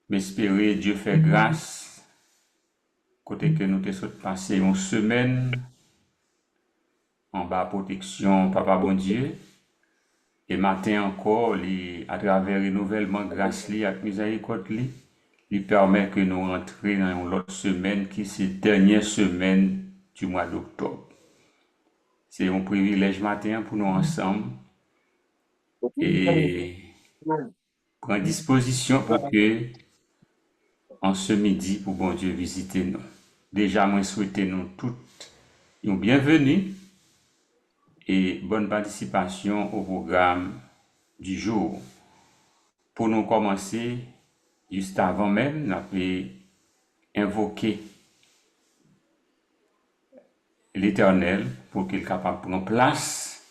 M'espérer Dieu fait grâce, côté que nous te passé une semaine en bas protection, Papa bon Dieu. Et matin encore, à travers le renouvellement grâce avec miséricorde, il permet que nous rentrions dans l'autre semaine qui c'est la dernière semaine du mois d'octobre. C'est un privilège matin pour nous ensemble et prendre disposition pour que en ce midi pour bon Dieu visiter nous. Déjà, moi souhaiter nous toutes une bienvenue et bonne participation au programme du jour. Pour nous commencer, juste avant même, nous avons invoqué l'Éternel pour qu'il soit capable de prendre place,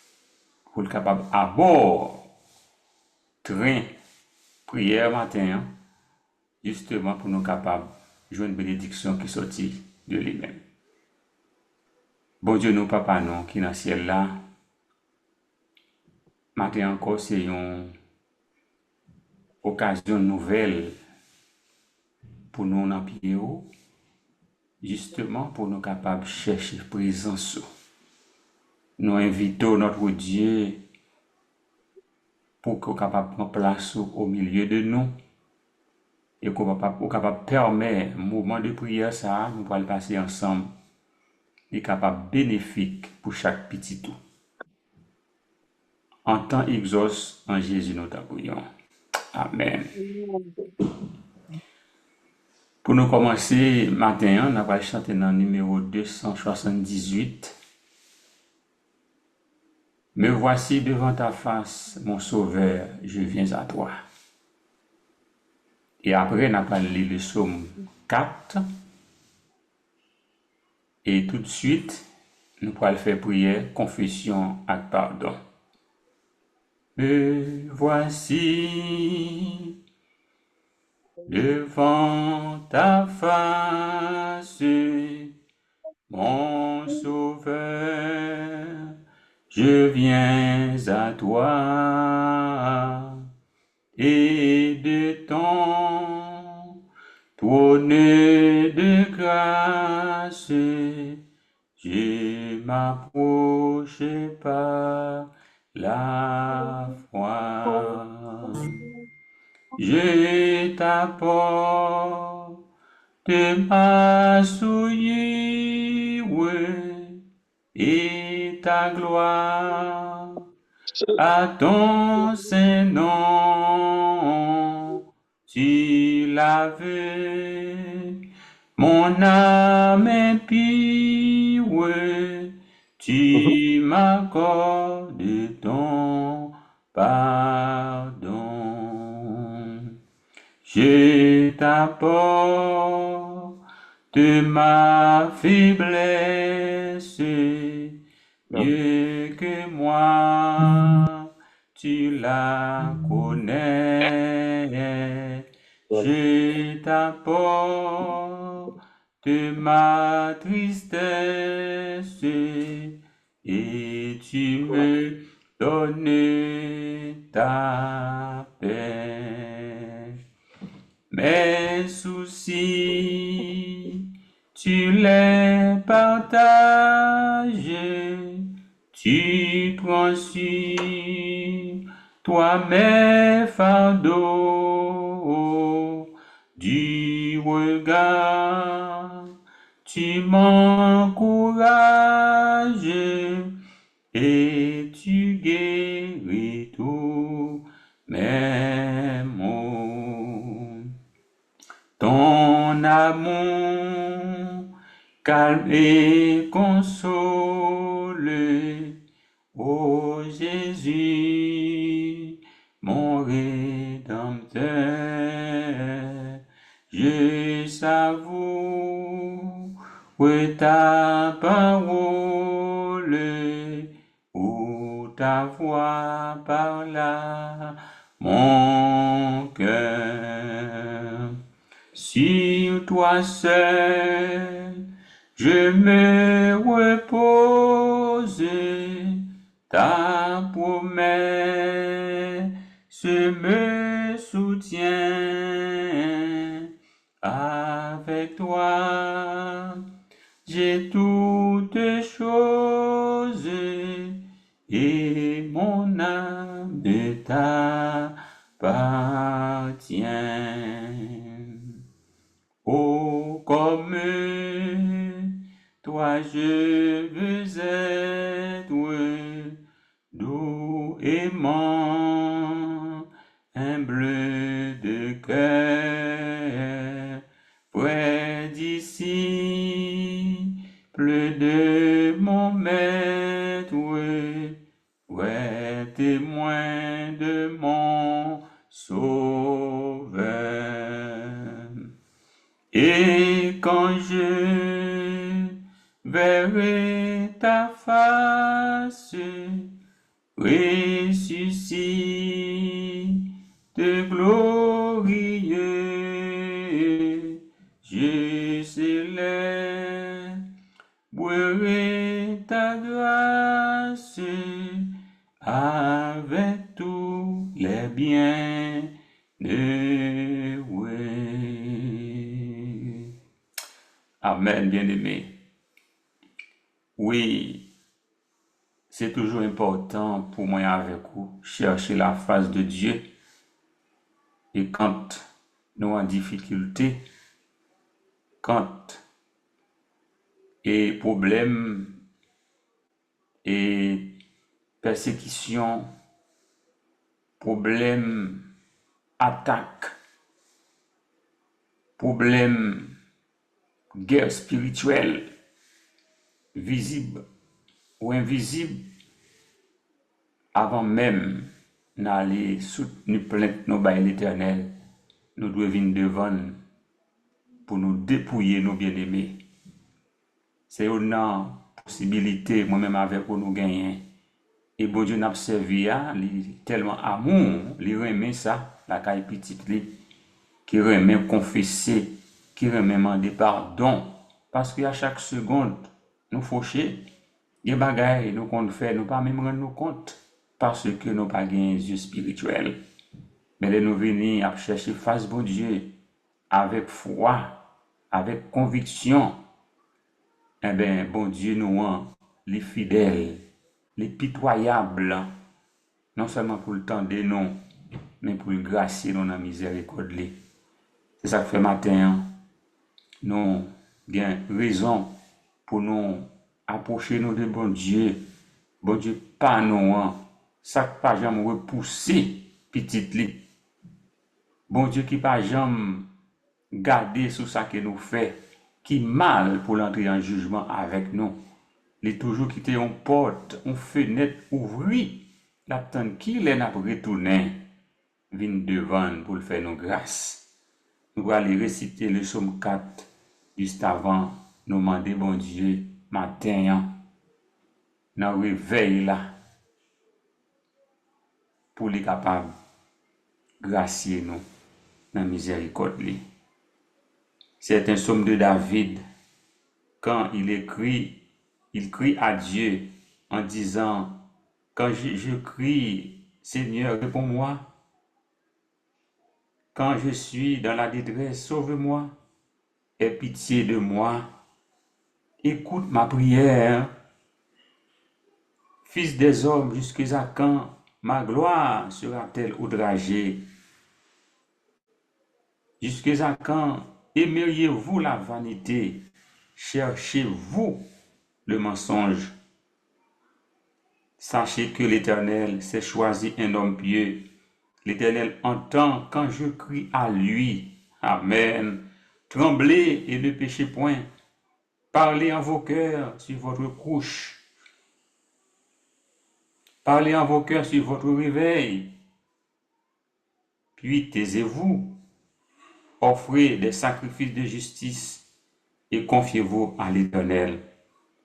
pour qu'il soit capable à bord train prière matin, justement pour nous capables de jouer une bénédiction qui sortit de lui-même. Bon Dieu, nous, papa, nous, qui est dans le ciel là, matin encore, c'est une occasion nouvelle pour nous en pied justement pour nous capables de chercher présence. Nous invitons notre Dieu pour qu'il soit capable de prendre place au milieu de nous et qu'on soit capable de permettre le mouvement de prière, ça, nous allons le passer ensemble, est capable bénéfique pour chaque petit tout. En temps exauce, en Jésus nous t'appuyons. Amen. Pour nous commencer matin, on va chanter dans le numéro 278. Me voici devant ta face, mon sauveur, je viens à toi. Et après, on va lire le psaume 4. Et tout de suite, nous allons faire prière, confession et pardon. Me voici devant ta face, mon sauveur, je viens à toi, et de ton trône de grâce, je m'approche par la foi. Je t'apporte ma souillure et ta gloire à ton saint nom. Tu laves mon âme impie, tu m'accordes ton pardon. Je t'apporte ma faiblesse, mieux que moi, tu la connais. Je t'apporte ma tristesse, et tu me donnes ta paix. Mes soucis, tu les partages, tu prends sur toi mes fardeaux, du regard, tu m'encourages et tu guéris tous mes maux. Ton amour calme et console, ô Jésus, mon Rédempteur. Je savoure ta parole, ou ta voix parle à mon cœur. Sur toi seul, je me repose, ta promesse me soutient. Avec toi, j'ai toutes choses et mon âme t'appartient. Oh, comme toi je veux être doux, aimant, humble de cœur, près d'ici, plus de mon maître, ouais, témoin de mon sauveur. Et quand je verrai ta face, ressuscite glorieux, je célébrerai ta grâce avec tous les biens de Amen, bien-aimé. Oui, c'est toujours important pour moi avec vous chercher la face de Dieu. Et quand nous en difficulté, quand et problème et persécution, problème, attaque, problème, guerre spirituelle, visible ou invisible, avant même d'aller soutenir plainte nous by l'Éternel, nous devons venir devant pour nous dépouiller nos bien-aimés. C'est une possibilité, moi-même avec vous, nous gagner. Et bon Dieu n'a servi à tellement amour, il remet ça, la caille petite, qui remet confesser, qui remet demander pardon. Parce qu'à chaque seconde, nous faucher, il y a des bagailles nous compte faire, nous pas même rendre nous compte, parce que nous pas gagné yeux spirituels. Mais là, nous venons à chercher face bon Dieu, avec foi, avec conviction. Eh bien, bon Dieu nous rend les fidèles, les pitoyables, non seulement pour le temps des noms, mais pour le gracier dans la miséricorde. C'est ça que fait matin, nous avons raison pour nous approcher nous de bon Dieu. Bon Dieu, pas nous, ça pas jamais repousser petite li. Bon Dieu qui pas jamais garder sur ça que nous fait, qui mal pour l'entrer en jugement avec nous. Il est toujours quitté une porte, une fenêtre ouvrie, l'attend qu'il est n'a retourné, vient devant pour le faire nos grâces. Nous allons aller réciter le psaume 4 juste avant nous demander bon Dieu matin dans le réveil là pour les capables gracier nous dans la miséricorde. C'est un psaume de David quand il crie à Dieu en disant quand je crie Seigneur réponds-moi, quand je suis dans la détresse sauve-moi, aie pitié de moi, écoute ma prière. Fils des hommes, jusqu'à quand ma gloire sera-t-elle outragée? Jusqu'à quand aimeriez-vous la vanité? Cherchez-vous le mensonge? Sachez que l'Éternel s'est choisi un homme pieux. L'Éternel entend quand je crie à lui. Amen. Tremblez et ne péchez point. Parlez en vos cœurs sur votre couche. Parlez en vos cœurs sur votre réveil. Puis taisez-vous. Offrez des sacrifices de justice et confiez-vous à l'Éternel.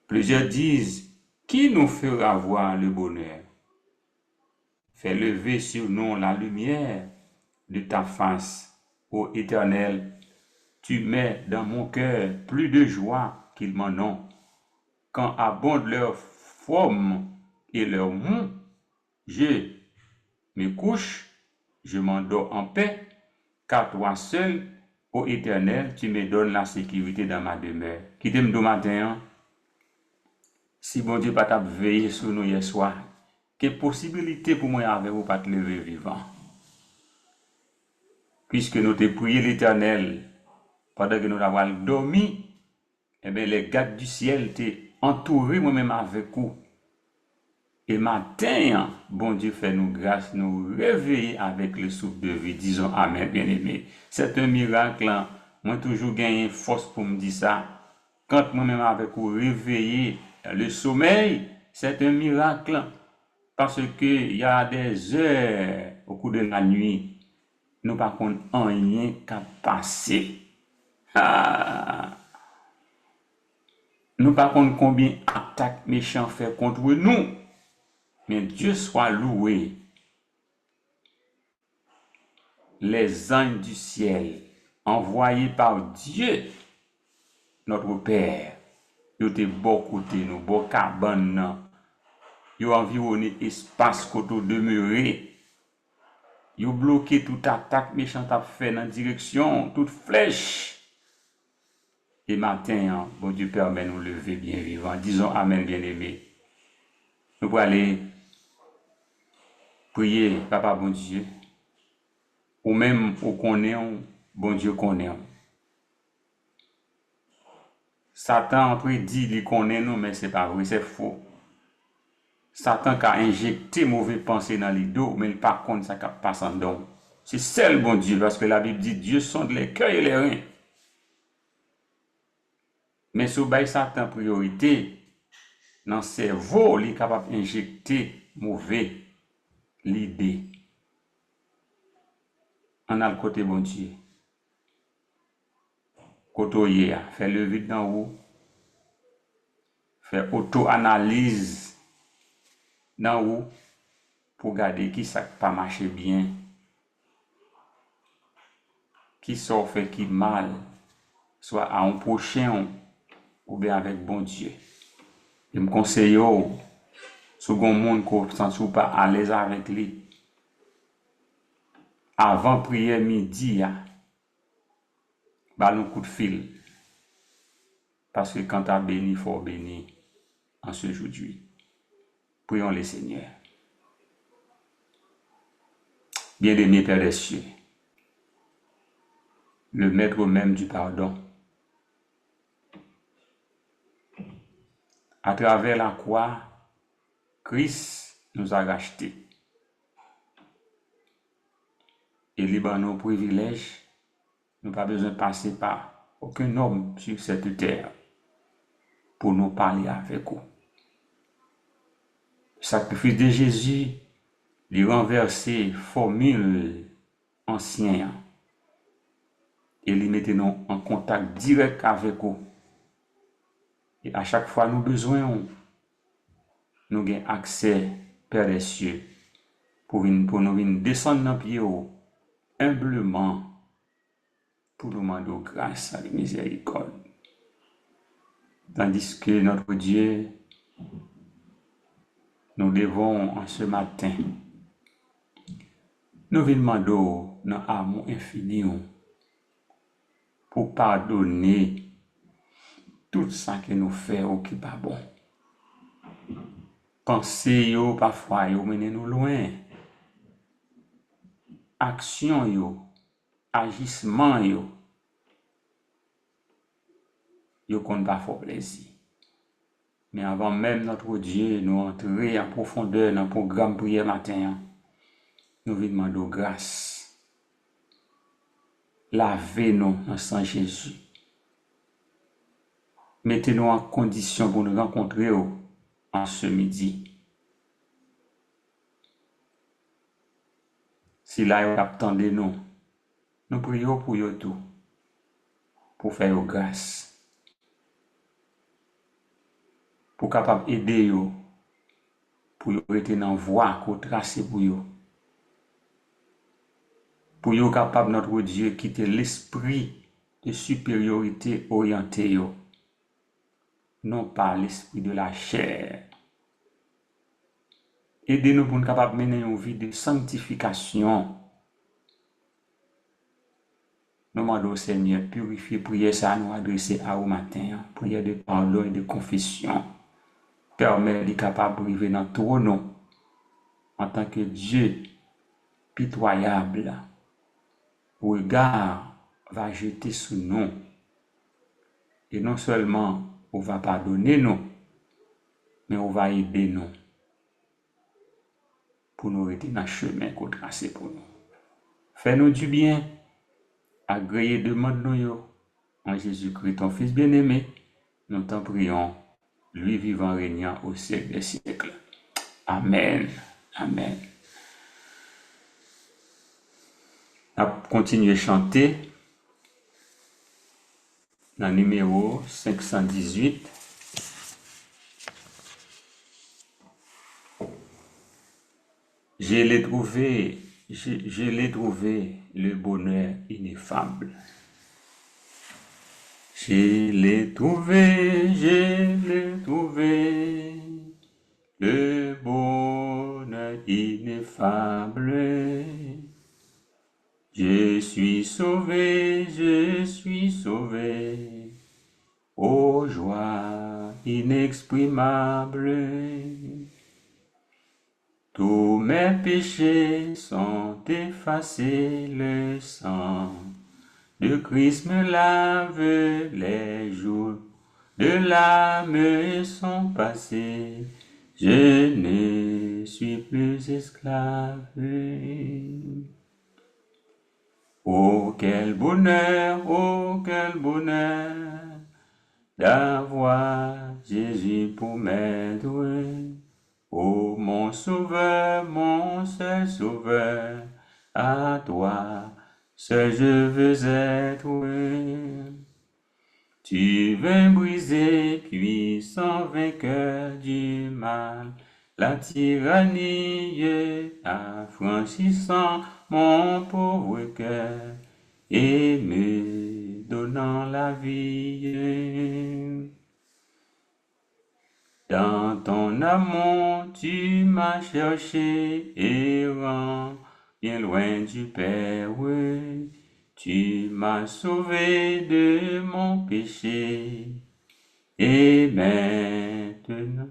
Plusieurs disent, qui nous fera voir le bonheur? Fais lever sur nous la lumière de ta face, ô Éternel. Tu mets dans mon cœur plus de joie qu'ils m'en ont. Quand abondent leurs formes et leurs mous, je me couche, je m'endors en paix, car toi seul Ô Éternel, tu me donnes la sécurité dans ma demeure. Qui t'aime de matin, si bon Dieu pas t'a veillé sur nous hier soir, quelle possibilité pour moi avec vous pas te lever vivant? Puisque nous te prié l'Éternel pendant que nous avons dormi, eh bien les gardes du ciel t'ont entouré moi-même avec vous. Et matin, bon Dieu fait nous grâce, nous réveiller avec le souffle de vie. Disons Amen, bien-aimé. C'est un miracle. Moi, toujours gagné force pour me dire ça. Quand moi-même avec vous réveiller le sommeil, c'est un miracle. Parce qu'il y a des heures au cours de la nuit, nous par contre, rien qu'à passer. Nous par contre, combien d'attaques méchants fait contre nous. Mais Dieu soit loué. Les anges du ciel, envoyés par Dieu, notre Père, ils ont bon côté nous, bon cabane, ils ont environné espace côté demeurer, ils ont bloqué toute attaque méchante à faire dans direction, toute flèche. Et matin, bon Dieu permet nous lever bien vivant. Disons Amen, bien-aimé. Nous allons aller prier, Papa bon Dieu, ou même au connaît, bon Dieu connaît. Satan prédit qu'il connaît nous, mais c'est pas vrai, c'est faux. Satan a injecté mauvais pensées dans les dos, mais il par contre ça passe en don. C'est seul bon Dieu, parce que la Bible dit Dieu sonde les cœurs et les reins. Mais sous bail Satan priorité, dans le cerveau, il est capable d'injecter mauvais l'idée. On a le côté bon Dieu. Côté fait le vide dans haut, fait auto-analyse dans haut pour garder qui ça pas marché bien, qui sort fait qui mal, soit à un prochain ou bien avec bon Dieu. Je me conseille, si vous monde qui ne sent pas à l'aise avec lui, avant prière midi, bah un coup de fil. Parce que quand tu as béni, il faut bénir en ce jour-ci. Prions le Seigneur. Bien-aimé Père des cieux, le maître même du pardon, à travers la croix, Christ nous a rachetés. Et libre nos privilèges, nous n'avons pas besoin de passer par aucun homme sur cette terre pour nous parler avec vous. Le sacrifice de Jésus, il renversait formule ancienne et il mettait nous en contact direct avec vous. Et à chaque fois nous besoin, nous avons accès, Père des cieux, pour nous descendre dans le pied humblement pour nous demander grâce à la miséricorde. Tandis que notre Dieu, nous devons en ce matin, nous demander dans amour infini pour pardonner tout ça que nous faisons qui n'est pas bon. Pensez parfois mener nous loin. Action agissement qu'on pas fort plaisir. Mais avant même notre Dieu nous entrer en profondeur dans le programme prière matin, nous lui demandons grâce. Lavez-nous dans sang Jésus. Mettez-nous en condition pour nous rencontrer en ce midi. Si là, vous attendez nous, nous prions pour vous tout, pour faire grâce. Pour capable aider vous, pour vous rester dans la voie qu'on trace pour vous. Pour vous capable, notre Dieu, quitter l'esprit de supériorité orienté, non pas l'esprit de la chair. Aidez-nous pour nous capable mener une vie de sanctification. Nous demandons au Seigneur, purifier, prière ça nous adresser à au matin, prière de pardon et de confession. Permet de capable de vivre dans ton nom en tant que Dieu pitoyable. Regard va jeter sur nous. Et non seulement on va pardonner nous, mais on va aider nous pour nous rester dans le chemin qu'on tracé pour nous. Fais-nous du bien, agréez demande nous en Jésus-Christ, ton Fils bien-aimé. Nous t'en prions, lui vivant régnant au siècle des siècles. Amen. Amen. On va continuer à chanter dans le numéro 518. Je l'ai trouvé, le bonheur ineffable. Je l'ai trouvé, le bonheur ineffable. Je suis sauvé, ô joie inexprimable. Tous mes péchés sont effacés, le sang de Christ me lave, les jours de l'âme sont passés, je ne suis plus esclave. Oh quel bonheur d'avoir Jésus pour maître. Oh mon sauveur, mon seul sauveur, à toi seul je veux être. Tu veux briser, puissant vainqueur du mal, la tyrannie, affranchissant mon pauvre cœur et me donnant la vie. Dans ton amour, tu m'as cherché, errant, bien loin du Père. Tu m'as sauvé de mon péché. Et maintenant,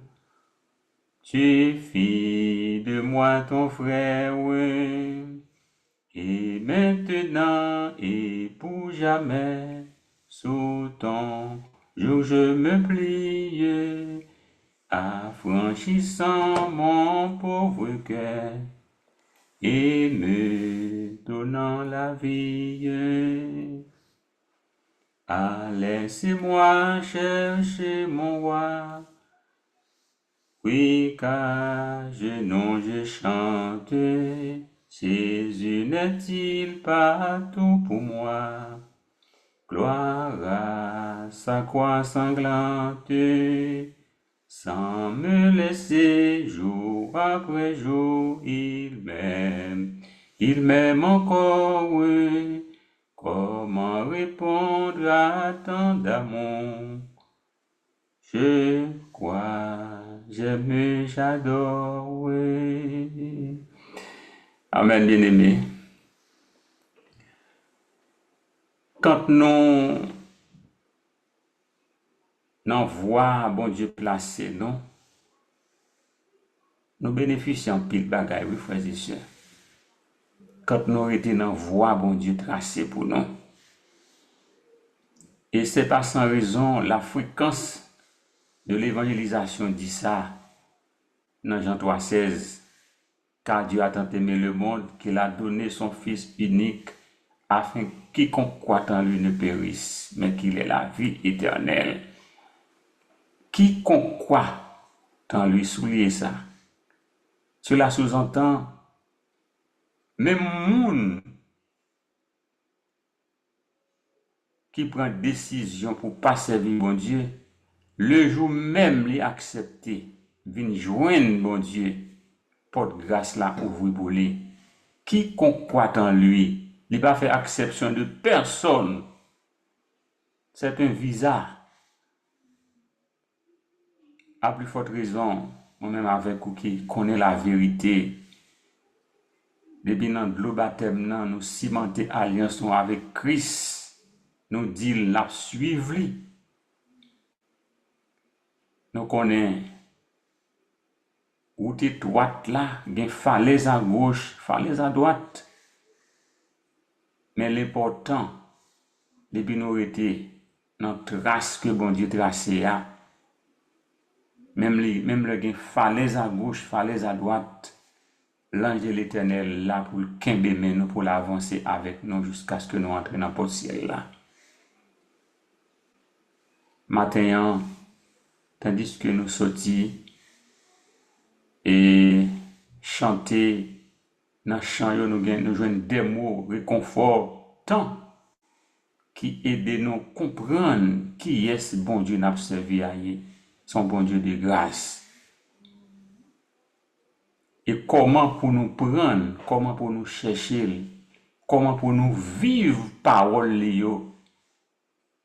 tu fis de moi ton frère. Et maintenant, et pour jamais, sous ton joug je me plie. Affranchissant mon pauvre cœur et me donnant la vie. Ah, laissez-moi chercher mon roi, oui, car je chante. Jésus n'est-il pas tout pour moi? Gloire à sa croix sanglante. Sans me laisser jour après jour, il m'aime encore. Comment répondre à tant d'amour? Je crois, j'aime, j'adore. Amen, bien-aimé. Quand nous voie bon Dieu placé, non? Nous bénéficions pile bagaille, oui, frères et sœurs. Quand nous étions dans voie bon Dieu tracé pour nous. Et c'est pas sans raison la fréquence de l'évangélisation dit ça dans Jean 3,16. Car Dieu a tant aimé le monde qu'il a donné son Fils unique afin que quiconque croit en lui ne périsse, mais qu'il ait la vie éternelle. Quiconque croit en lui, soulier ça. Cela sous-entend même monde qui prend décision pour pas servir bon Dieu, le jour même les accepter, vient joindre bon Dieu, porte grâce là ouvre pour lui. Quiconque croit en lui, il n'a pas fait exception de personne. C'est un visa. À plus forte raison, moi-même avec vous qui connaît la vérité, depuis dans le baptême, nous cimenter alliance avec Christ. nous dit l'a suivi. Nous connaissons route étroite là, il y a falaise à gauche, falaise à droite. Mais l'important, depuis nous étions dans la trace que bon Dieu tracé, même le falaise à gauche, falaise à droite, l'ange de l'Éternel là pour le quimber nous, pour l'avancer avec nous jusqu'à ce que nous entrions dans le ciel là. Matin, tandis que nous sortions et chanter dans le chant, nous jouons des mots réconfortants qui aident nous à comprendre qui est ce bon Dieu n'a servi à son bon Dieu de grâce. Et comment pour nous prendre, comment pour nous chercher, comment pour nous vivre parole Léo.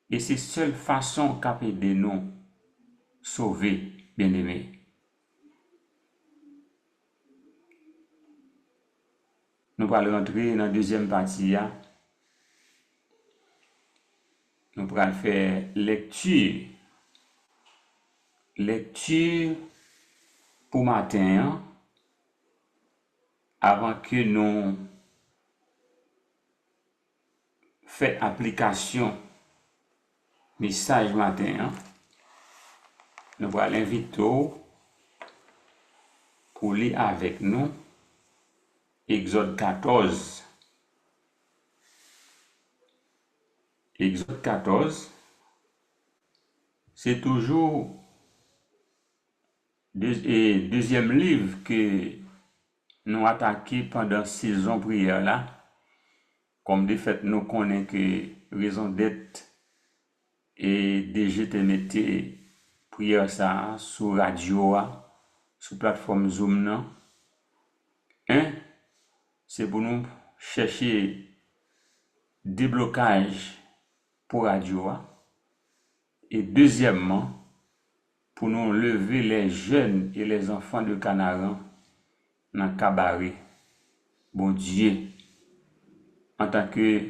Et c'est seule façon qu'a de nous sauver, bien-aimés. Nous allons rentrer dans la deuxième partie. Nous allons faire lecture. Lecture pour matin. Avant que nous fassions application message matin, nous allons l'inviter pour lire avec nous Exode 14. Exode 14, c'est toujours deuxième livre que nous attaquons pendant la saison prière là. Comme de fait, nous connaissons que raison d'être et déjà te mettez prière ça sur radio, sur plateforme Zoom. C'est pour nous chercher déblocage pour radio. Et deuxièmement, pour nous lever les jeunes et les enfants de Canaran dans le cabaret. Bon Dieu, en tant que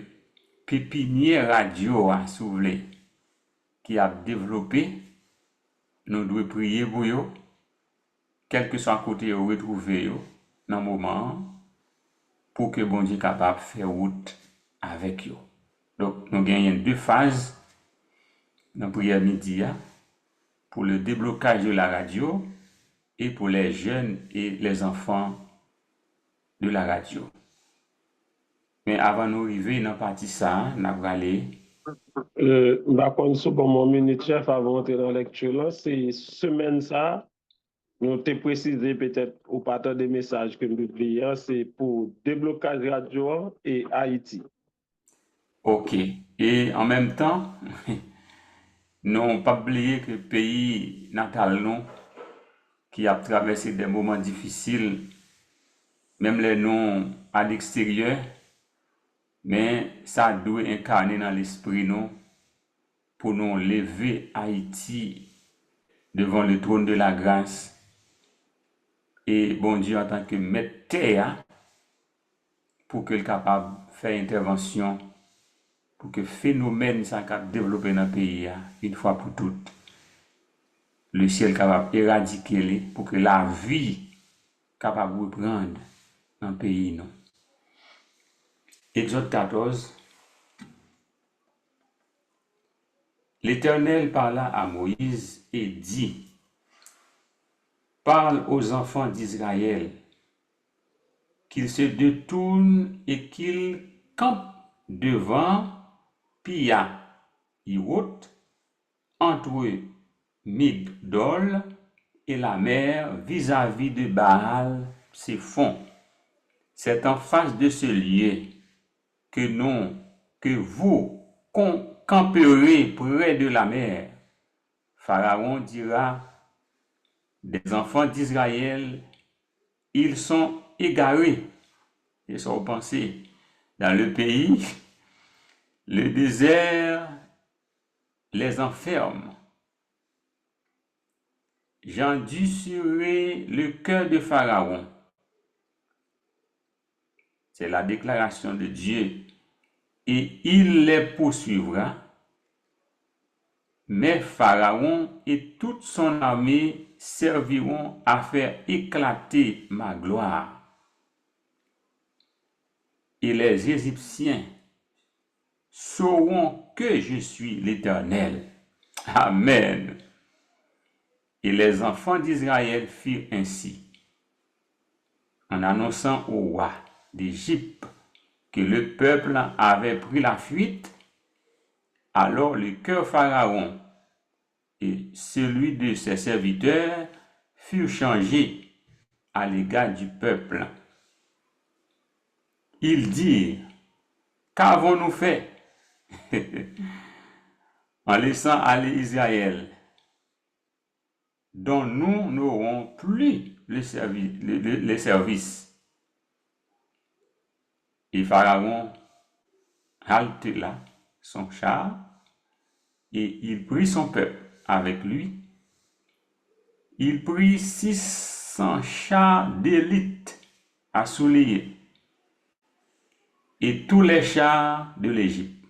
pépinière radio, si vous voulez, qui a développé, nous devons prier pour eux, quel que soit côté où retrouver dans le moment, pour que bon Dieu soit capable de faire route avec eux. Donc, nous gagnons deux phases dans la prière midi pour le déblocage de la radio et pour les jeunes et les enfants de la radio. Mais avant d'arriver dans la partie ça, nous allons aller. D'accord, second minute, chef, avant d'entrer dans la lecture, c'est semaine ça. Nous t'ai précisé peut-être au partant des messages que nous publions, c'est pour déblocage radio et Haïti. Ok. Et en même temps, non pas oublier que le pays natal nous, qui a traversé des moments difficiles, même les noms à l'extérieur, mais ça doit incarner dans l'esprit nous pour nous lever Haïti devant le trône de la grâce. Et bon Dieu en tant que maître terre pour qu'il soit capable de faire intervention pour que le phénomène soit capable de développer dans le pays une fois pour toutes. Le ciel capable d'éradiquer pour que la vie capable de reprendre dans le pays. Non. Exode 14. L'Éternel parla à Moïse et dit: parle aux enfants d'Israël qu'ils se détournent et qu'ils campent devant Pia Hirot, entre Migdol et la mer vis-à-vis de Baal Séphon. C'est en face de ce lieu que vous camperez près de la mer. Pharaon dira des enfants d'Israël, ils sont égarés. Ils sont pensés dans le pays, le désert les enferme. J'endurcirai le cœur de Pharaon. C'est la déclaration de Dieu. Et il les poursuivra Mais Pharaon et toute son armée serviront à faire éclater ma gloire. Et les Égyptiens sauront que je suis l'Éternel. Amen. Et les enfants d'Israël firent ainsi, en annonçant au roi d'Égypte que le peuple avait pris la fuite. Alors le cœur Pharaon et celui de ses serviteurs furent changés à l'égard du peuple. Ils dirent, qu'avons-nous fait en laissant aller Israël, dont nous n'aurons plus les services. Et Pharaon haltela son char, et il prit son peuple avec lui. Il prit 600 chars d'élite à souliers, et tous les chars de l'Égypte.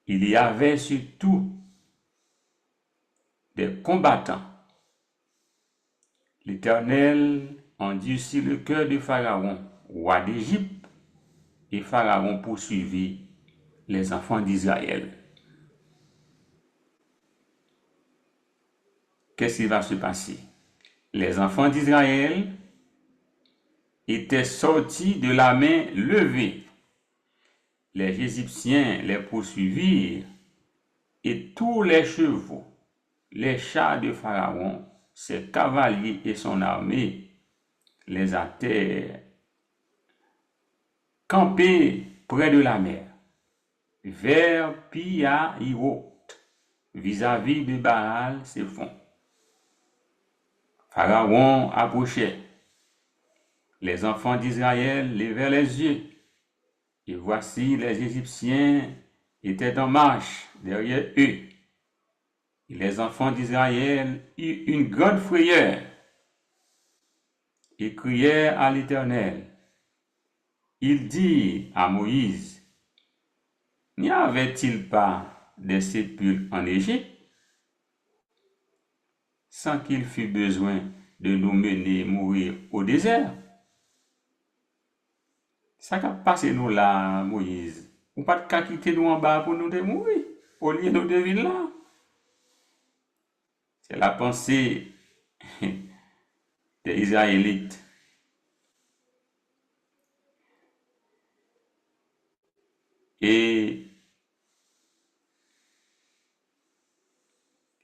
Il y avait surtout des combattants. L'Éternel endurcit le cœur de Pharaon, roi d'Égypte, et Pharaon poursuivit les enfants d'Israël. Qu'est-ce qui va se passer? Les enfants d'Israël étaient sortis de la main levée. Les Égyptiens les poursuivirent, et tous les chevaux, les chars de Pharaon, ses cavaliers et son armée les attèrent campés près de la mer, vers Pi-Hahiroth, vis-à-vis de Baal-Séphon. Pharaon approchait. Les enfants d'Israël levèrent les yeux, et voici les Égyptiens étaient en marche derrière eux. Et les enfants d'Israël eurent une grande frayeur et crièrent à l'Éternel. Ils dirent à Moïse, n'y avait-il pas des sépulcres en Égypte, sans qu'il fût besoin de nous mener mourir au désert? Ça qu'a passé nous là, Moïse. Ou pas de quitter nous en bas pour nous de mourir, au lieu de nous deviner là. C'est la pensée des Israélites. Et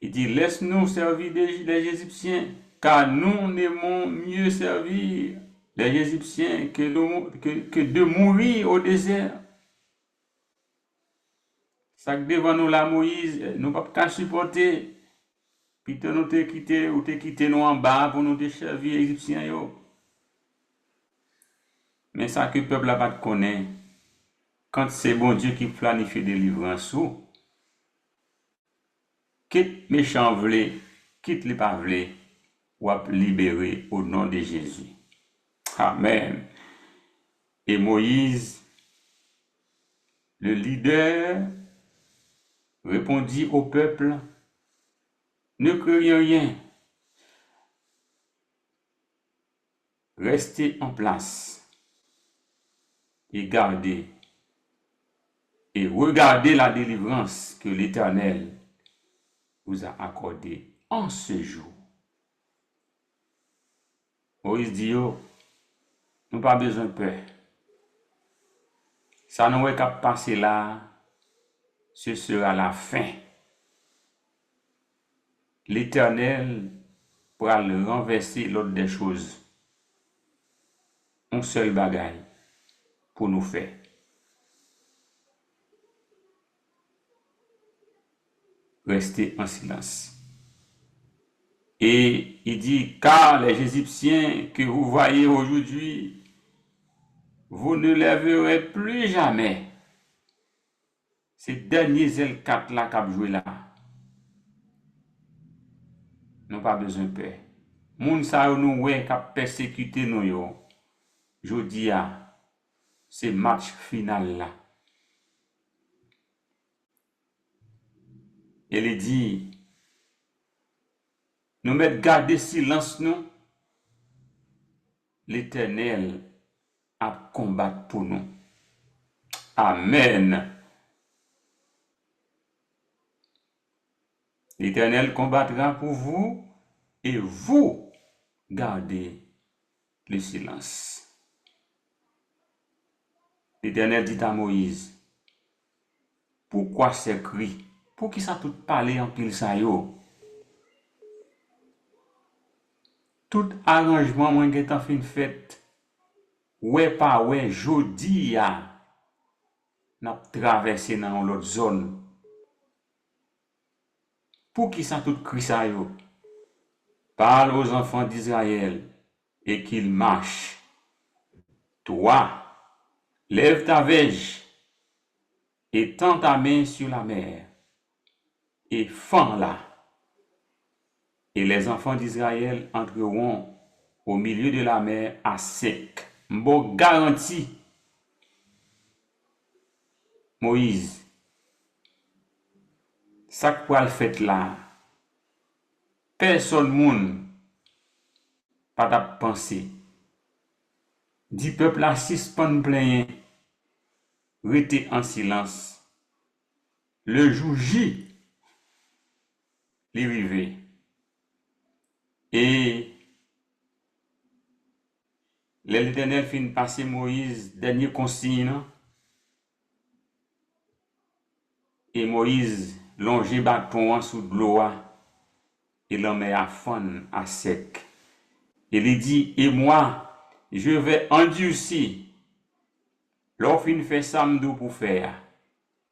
il dit, laisse-nous servir les Égyptiens, car nous n'aimons mieux servir les Égyptiens que de mourir au désert. Ça que devant nous là, Moïse, nous ne pouvons pas supporter. Puis nous te quitté ou te quitté nous en bas pour nous te servir les Égyptiens. Yo. Mais ça que le peuple n'a pas de connaître. Quand c'est bon Dieu qui planifie délivrance, quitte méchant vle, quitte les pas vle, ou à libérer au nom de Jésus. Amen. Et Moïse, le leader, répondit au peuple, ne craignez rien, restez en place et gardez et regardez la délivrance que l'Éternel vous a accordée en ce jour. Moïse dit, oh, nous pas besoin de peur. Ça nous est qu'à passer là, ce sera la fin. L'Éternel pourra le renverser l'autre des choses. Un seul bagaille pour nous faire. Rester en silence. Et il dit, car les Égyptiens que vous voyez aujourd'hui, vous ne les verrez plus jamais. C'est dernier zèle 4 là qui a joué là. Nous pas besoin de peur. Moun sa yo nou wè qui a persécuté nous yo. Jodi a, c'est match final là. il dit, nous mettre garder silence, nous, l'Éternel a combattre pour nous. Amen. L'Éternel combattra pour vous et vous gardez le silence. L'Éternel dit à Moïse, pourquoi ces cris? Pour qui ça tout parler en pile ça yo? Tout arrangement moi qui est fin fait, ouais pas ouais, jodi ya, n'a traversé dans l'autre zone. Pour qui ça tout cri ça yo? Parle aux enfants d'Israël et qu'ils marchent. Toi, lève ta verge et tends ta main sur la mer et fends-la. Et les enfants d'Israël entreront au milieu de la mer à sec. M'bo garanti, Moïse, ça quoi le fait là, personne moun pas t'a pensé. Dit peuple là suspend plein, rester en silence. Le jour J, l'arrivée. Et l'Éternel fin passer Moïse, dernier consigne, et Moïse longe bâton sous de l'eau, et l'en met à fond, à sec. Et il dit, et moi, je vais endurcir. L'offre fait ça pour faire.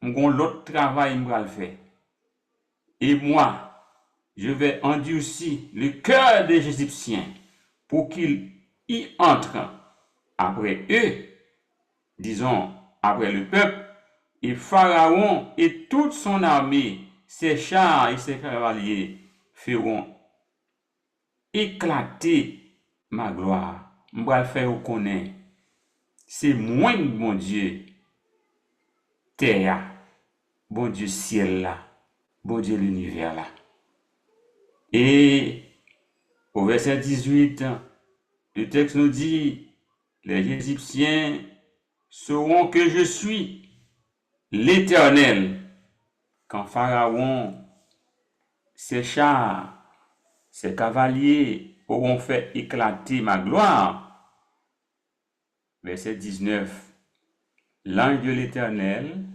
L'autre travail me va le faire. Et moi, je vais endurcir le cœur des Égyptiens pour qu'ils y entrent après eux, disons après le peuple, et Pharaon et toute son armée, ses chars et ses cavaliers feront éclater ma gloire. Je vais le faire connaître. C'est moi, mon Dieu, terre, bon Dieu, ciel là, bon Dieu, l'univers là. Et au verset 18, le texte nous dit, les Égyptiens sauront que je suis l'Éternel. Quand Pharaon, ses chars, ses cavaliers auront fait éclater ma gloire. Verset 19, l'ange de l'Éternel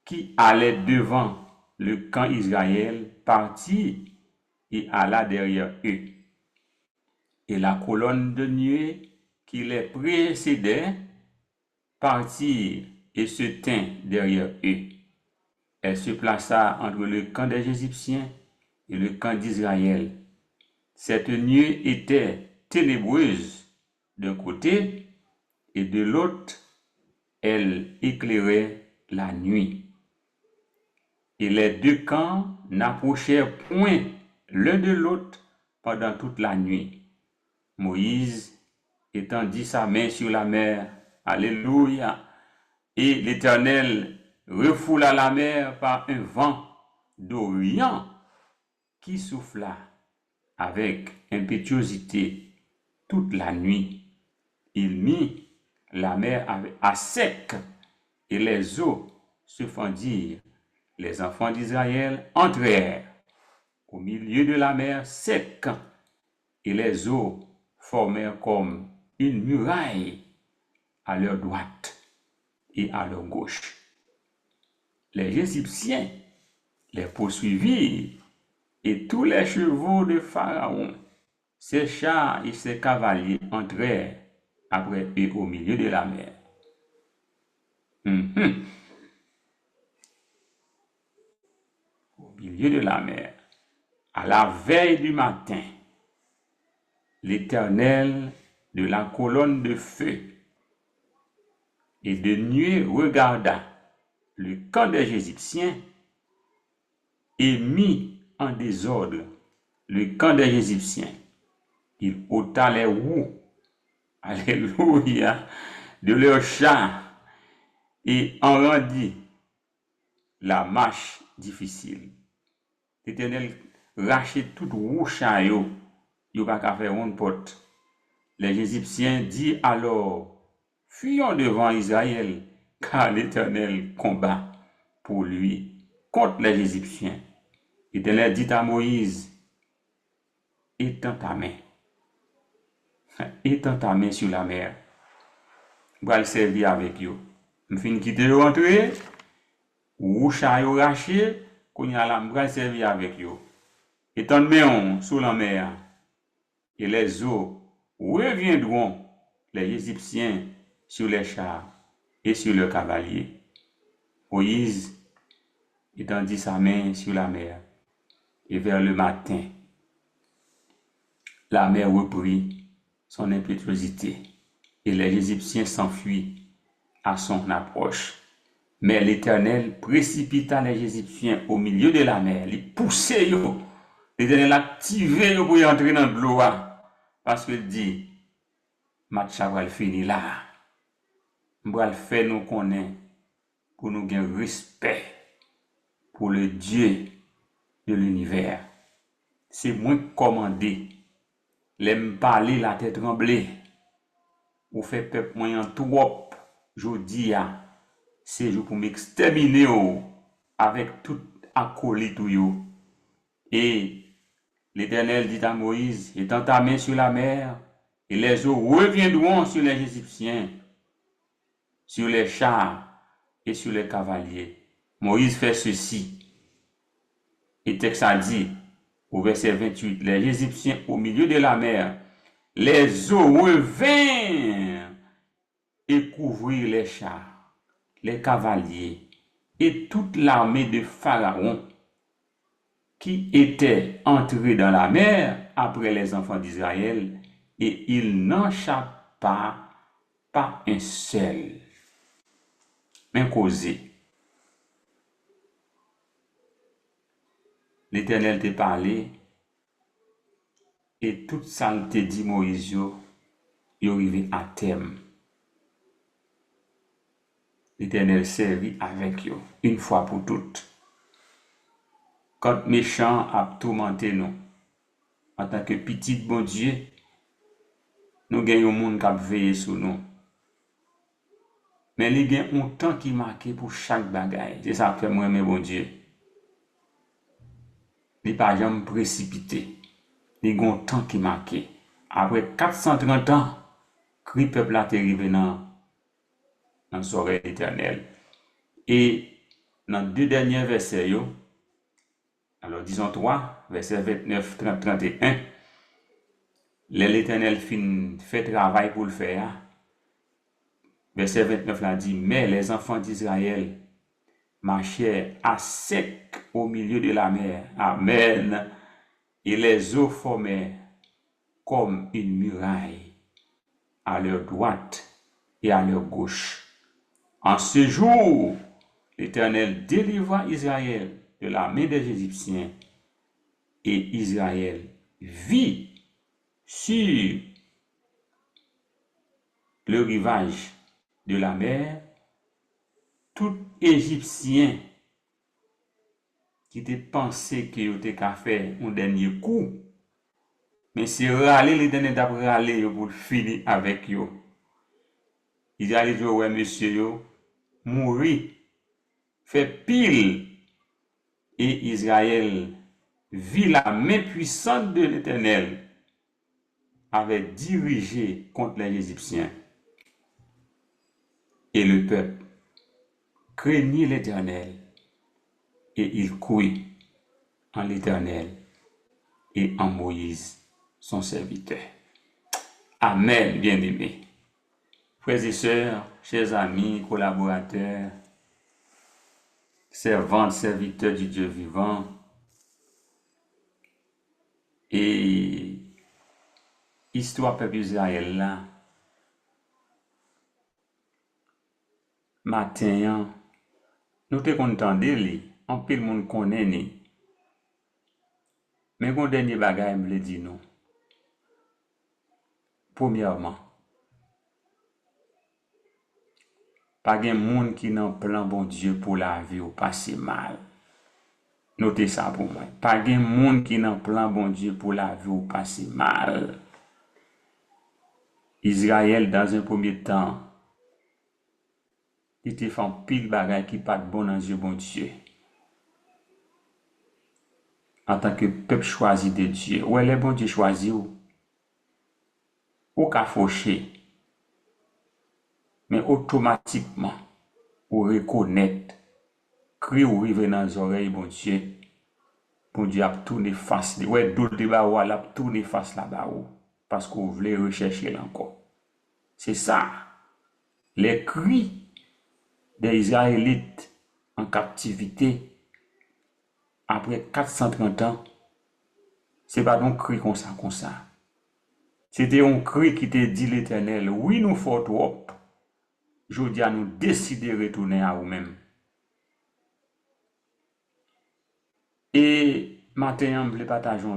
qui allait devant le camp Israël partit et alla derrière eux. Et la colonne de nuée qui les précédait partit et se tint derrière eux. Elle se plaça entre le camp des Égyptiens et le camp d'Israël. Cette nuée était ténébreuse d'un côté et de l'autre, elle éclairait la nuit. Et les deux camps n'approchèrent point l'un de l'autre pendant toute la nuit. Moïse étendit sa main sur la mer, alléluia, et l'Éternel refoula la mer par un vent d'Orient qui souffla avec impétuosité toute la nuit. Il mit la mer à sec et les eaux se fendirent. Les enfants d'Israël entrèrent au milieu de la mer sec et les eaux formèrent comme une muraille à leur droite et à leur gauche. Les Égyptiens les poursuivirent et tous les chevaux de Pharaon, ses chars et ses cavaliers entrèrent après eux au milieu de la mer. Au milieu de la mer, à la veille du matin, l'Éternel de la colonne de feu et de nuée regarda le camp des Égyptiens et mit en désordre le camp des Égyptiens. Il ôta les roues, alléluia, de leurs chars et en rendit la marche difficile. l'Éternel rachète tout roucha yo pas qu'à faire une porte. Les Égyptiens disent alors, fuyons devant Israël, car l'Éternel combat pour lui contre les Égyptiens. L'Éternel dit à Moïse, étends ta main sur la mer. Je vais le servir avec vous. Je finis quitter vous rentrer, ou yo raché, qu'on y a là, je vais le servir avec vous. Étends main sur la mer, et les eaux reviendront les Égyptiens sur les chars et sur leurs cavaliers. Moïse étendit sa main sur la mer, et vers le matin, la mer reprit son impétuosité, et les Égyptiens s'enfuient à son approche. Mais l'Éternel précipita les Égyptiens au milieu de la mer, les poussait, l'Éternel activait pour y entrer dans l'eau, parce qu'il dit, match va le finir là. On va le faire nous connaître pour nous gagner respect pour le Dieu de l'univers. C'est moi commandé. L'aime parler la tête tremblée. Ou fait peuple moyen trop. Je dis c'est jour pour m'exterminer avec tout acolyte yo. Et l'Éternel dit à Moïse, étends ta main sur la mer, et les eaux reviendront sur les Égyptiens, sur les chars et sur les cavaliers. Moïse fait ceci. Et texte a dit, au verset 28, les Égyptiens au milieu de la mer, les eaux revinrent et couvrirent les chars, les cavaliers et toute l'armée de Pharaon qui était entrée dans la mer après les enfants d'Israël, et il n'en échappa pas un seul. Mais causé. L'Éternel t'a parlé, et toute ça te dit Moïse, il arrivé à terme. L'Éternel servit avec eux, une fois pour toutes. Quand méchant a tourmenté nous, en tant que petit bon Dieu, nous gagnons un monde qui a veillé sur nous. Mais il y a un temps qui marqué pour chaque bagaille. C'est ça que fait moi, mes bon Dieu. Il n'est pas jamais précipité. Il y a un temps qui marqué. Après 430 ans, le peuple a arrivé dans le soleil éternel. Et dans deux derniers versets, alors disons 3, versets 29, 30, 31, l'Éternel fait travail pour le faire. Verset 29 là dit, mais les enfants d'Israël marchaient à sec au milieu de la mer. Amen. Et les eaux formaient comme une muraille à leur droite et à leur gauche. En ce jour, l'Éternel délivra Israël de la main des Égyptiens, et Israël vit sur le rivage de la mer tout Égyptien qui te pensé que vous qu'à faire un dernier coup, mais c'est râler l'Éternel d'après râler pour finir avec vous. Il a dit, ouais, monsieur, mourir, fait pile, et Israël vit la main puissante de l'Éternel avait dirigé contre les Égyptiens. Et le peuple craignit l'Éternel, et il courit en l'Éternel et en Moïse, son serviteur. Amen, bien-aimés. Frères et sœurs, chers amis, collaborateurs, servantes, serviteurs du Dieu vivant, et histoire peuple Israël là, matin, nous te contents de lui, en pile monde connaît ni. Mais mon dernier bagage me le dit non. Premièrement, pas de monde qui n'a plan bon Dieu pour la vie ou passer mal. Notez ça pour moi. Pas de monde qui n'a plan bon Dieu pour la vie ou passer mal. Israël, dans un premier temps, il était fait un pile bagay qui pas de bon dans Dieu, bon Dieu. En tant que peuple choisi de Dieu. Où est le bon Dieu choisi ou qu'a fauché. Mais automatiquement, ou reconnaître, cri ou rive dans les oreilles, bon Dieu. Bon Dieu a tourné face. Ouais, d'autres débats ou a tourné face là-bas. Parce qu'on voulait rechercher là encore. C'est ça. Les cris des Israélites en captivité après 430 ans, c'est pas donc cri comme ça, comme ça. C'était un cri qui te dit l'Éternel, oui, nous faut trop. Je dis à nous décider de retourner à nous-mêmes. Et maintenant, on voulait partager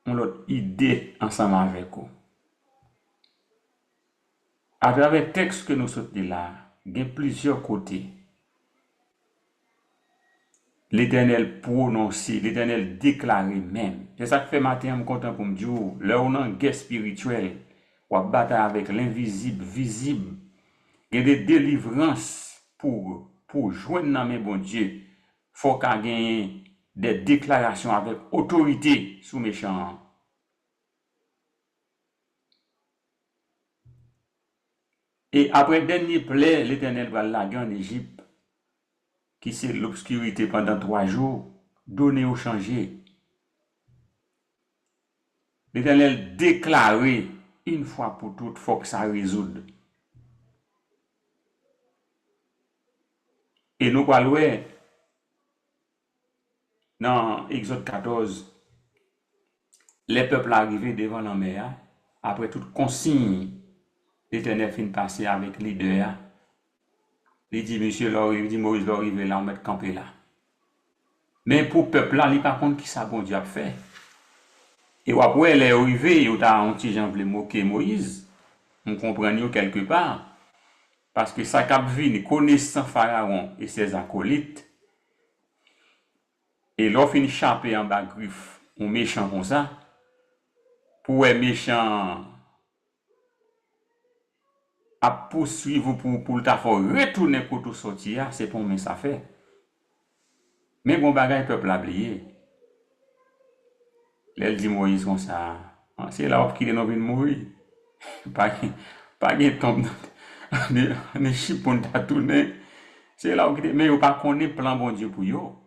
l'autre idée ensemble avec vous. À travers le texte que nous sommes là, il y a plusieurs côtés. L'Éternel prononcer, l'Éternel déclarer même. C'est ça que fait matin, je suis content pour me dire, là où on a une guerre spirituelle, on bataille avec l'invisible, visible. Il y a des délivrances pour joindre dans mes bon Dieu. Il faut qu'il y ait des déclarations avec autorité sous méchants. Et après dernier plaie, l'Éternel va la guerre en Égypte, qui c'est l'obscurité pendant 3 jours, donner ou changer. L'Éternel déclaré une fois pour toutes, il faut que ça résoudre. Et nous allons voir dans Exode 14, les peuples arrivés devant la mer, après toute consigne, l'Éternel finit passer avec les deux. Il dit, monsieur, il dit, Moïse, l'arrivé là, on met camper là. Mais pour le peuple là, il n'y a pas compte qui ça bon Dieu a fait. Et après, elle est arrivée, il a un petit gens moquer Moïse. On comprend quelque part. Parce que ça cap vini connaissant Pharaon et ses acolytes. Et l'offre une chaper en bas griffe, un méchant comme ça. Pour un méchant à poursuivre pour le faire retourner pour tout sortir, c'est pour moi ça fait. Mais bon bagay peuple a oublié. Elle dit Moïse comme ça, c'est là qui est venu mourir. Pas de tombe ne chipon ta tourner. C'est là où mais yo pas connaît plan bon Dieu pour yo.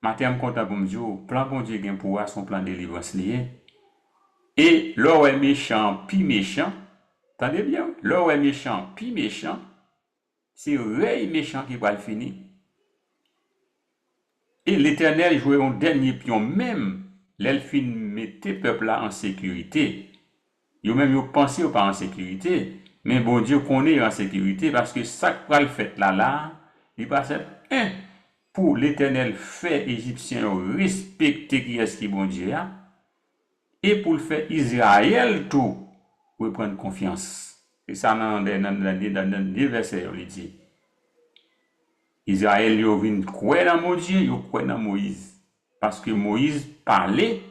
Matin me content pour me dire plan bon Dieu gain pour son plan de délivrance lié. Et l'or est méchant, puis méchant. Attendez bien, l'or est méchant, puis méchant. C'est rey méchant qui va le finir. Et l'Éternel jouait un dernier pion, même l'elfin mettait le peuple là en sécurité. Yo même yo pensé ou pas en sécurité, mais bon Dieu connaît en sécurité parce que ça que le fait là, il passe un pour l'Éternel fait égyptien respecter qui est-ce qui bon Dieu a, et pour le fait Israël tout pour prendre confiance. Et ça dans les versets il dit. Israël yo vinn croire dans mon Dieu, yo croire dans Moïse. Parce que Moïse parlait,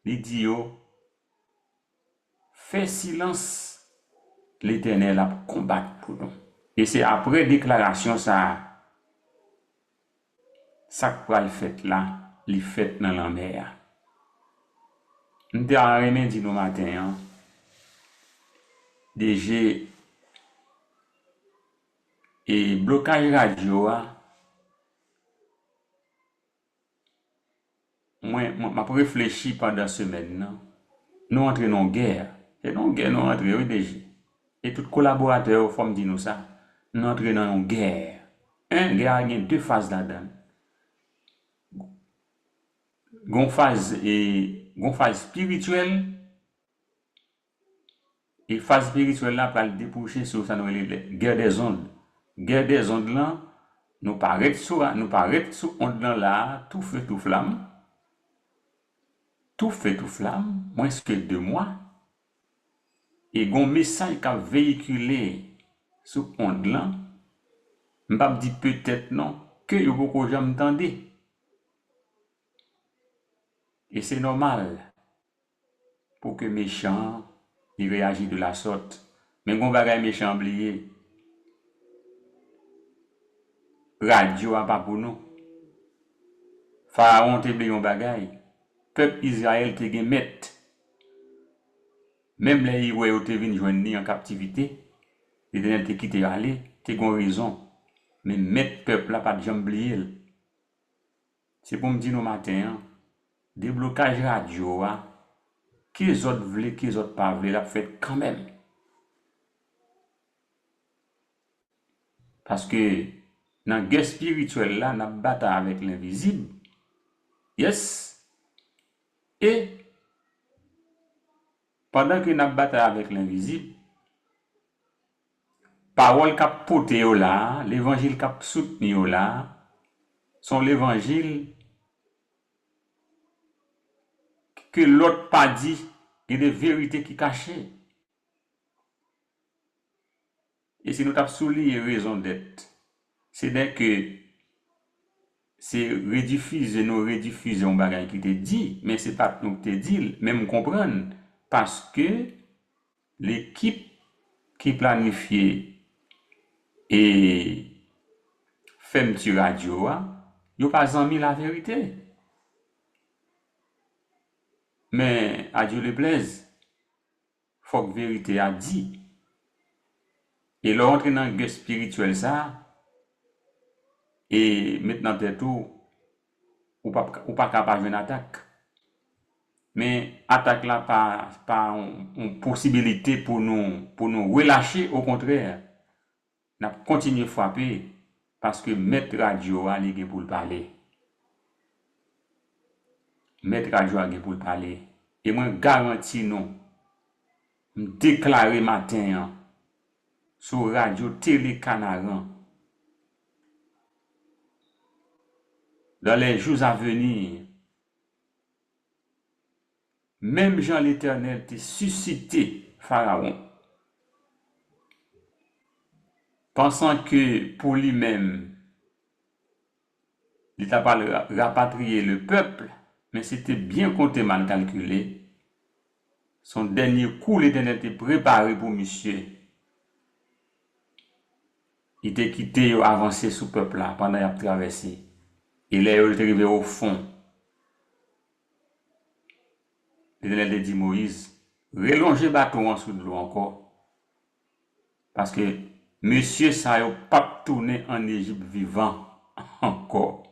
il dit yo, fais silence, l'Éternel a combattre pour nous. Et c'est après déclaration ça quoi le fait là, il fait dans la mer. Nous avons dit nous matin, déjà, et blocage radio, moi, je réfléchi pendant la semaine, nous entrons en guerre. Et non guerre, nous entrons déjà. Et tout collaborateur, faut me dire nous ça, nous entrons dans une guerre. Un guerre a deux phases là-dedans. Une phase spirituelle. Et phase spirituelle là, pour le déboucher sur ça, nous la guerre des ondes. Guerre des ondes là, nous paraît sur onde là, tout feu, tout flamme. Tout feu, tout flamme, moins que 2 mois. Et un message qui a véhiculé sur onde là, m'pas dit peut-être non, que yo beaucoup jamais tendez. Et c'est normal pour que méchant il réagit de la sorte. Mais gon bagay méchant oublié, radio a pas pour nous. Pharaon te oublié un bagay. Peuple Israël te gen met. Même les Hébreux te vinn joindre en captivité, l'Éternel te quitté aller, te gon raison. Mais mettre peuple là pas de jamais oublié. C'est pour me dire nos matin, déblocage radio qui les autres voulaient, qui les autres pas voulaient, la fait quand même. Parce que dans la guerre spirituelle là, nous battons avec l'invisible. Yes. Et pendant que nous battons avec l'invisible, parole qu'a porté là, l'évangile qu'a soutenu là, sont l'évangile que l'autre pas dit, et des vérités qui cachées. Et si nous avons souligné raison d'être, c'est dès que c'est rediffuser, nous rediffuser un bagage qui te dit, mais c'est pas nous qui te dit, même comprendre, parce que l'équipe qui planifie et fait un petit radio, ils n'ont pas envie la vérité. Mais à Dieu le plaise, il faut que la vérité a dit. Et là, entrer dans le guerre spirituel, ça, et maintenant, t'es tout, ou pas capable d'une attaque. Mais attaque là, pas une possibilité pour nous relâcher, au contraire. Nous continuer à frapper parce que mettre radio a lié pour le parler. Mettre radio a lié pour le parler. Et moi, garantis nous, me déclarer matin sur radio Télé Canaran, dans les jours à venir, même Jean l'Éternel t'a suscité Pharaon, pensant que pour lui-même, il t'a pas rapatrié le peuple, mais c'était bien compté, mal calculé. Son dernier coup, l'Éternel était préparé pour monsieur. Il t'a quitté, avancé sous le peuple là, pendant qu'il a traversé. Et là, il est arrivé au fond. L'Éternel a dit Moïse, relongez le bateau en dessous de l'eau encore. Parce que monsieur, ça n'a pas tourné en Égypte vivant encore.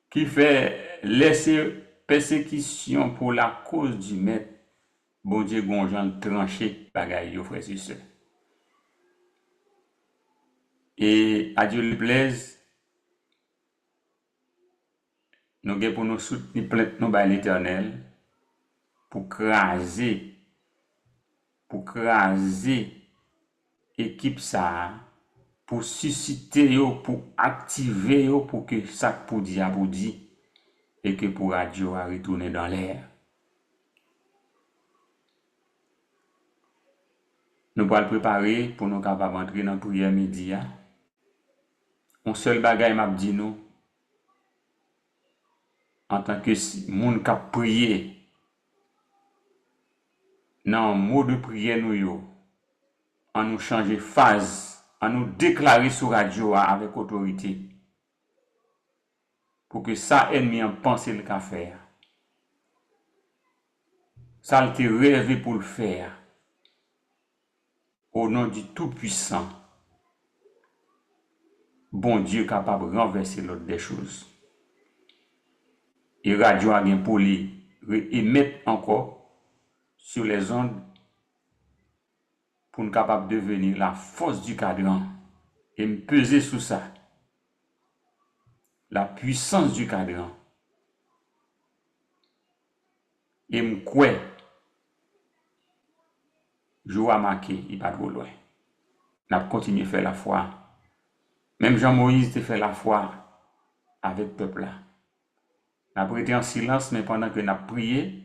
Qui fait laisser persécution pour la cause du maître. Bon Dieu, gonjan tranché, bagaille, frères et sœurs. Et à Dieu le plaise, nous avons pour nous soutenir plainte nous par l'Éternel pour craser équipe ça, pour susciter, pour activer, pour que ça pour dire et que pour radio à retourner dans l'air. Nous allons préparer pour nous capables d'entrer dans la prière midi. Un seul bagage m'a dit nous, en tant que monde qui a prié, dans le mot de prière nous, en nous changer phase, en nous déclarer sur radio avec autorité, pour que ça ennemi en pense le qu'à faire. Ça a été rêvé pour le faire. Au nom du Tout-Puissant, bon Dieu capable de renverser l'autre des choses. Et radio a bien pour lui émettre encore sur les ondes pour nous capable de devenir la force du cadran et me peser sous ça. La puissance du cadran. Et me quoi je vais marquer, il pas trop loin. N'a continué à faire la foi. Même Jean-Moïse te fait la foi avec le peuple là. N'a prêté en silence, mais pendant que n'a prié,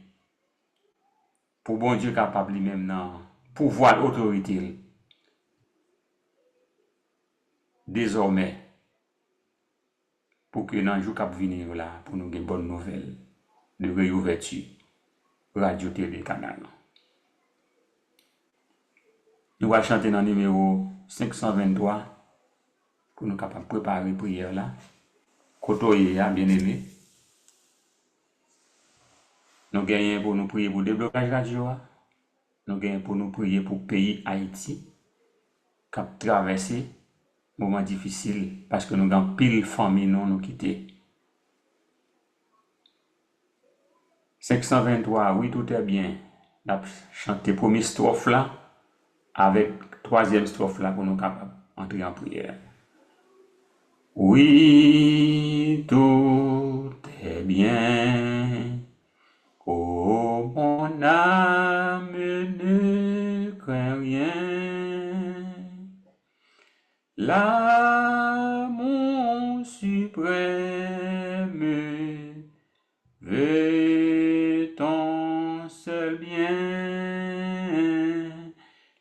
pour bon Dieu capable lui-même dans pouvoir l'autorité. Désormais, pour que dans le jour qui venir là, pour nous avoir une bonne nouvelle de réouverture radio télé canal. Nous allons chanter dans le numéro 523 pour nous capables de préparer la prière là. Kotoye, bien aimé. Nous gagnons pour nous prier pour le déblocage radio. Nous gagnons pour nous prier pour le pays Haïti qui a traversé un moment difficile parce que nous avons pile famille nous quitter. 523, oui, tout est bien. Nous avons chanté la première strophe là avec la troisième strophe là pour nous capables d'entrer en prière. Oui, tout est bien. Oh, mon âme ne craint rien. Là, mon suprême veut ton seul bien.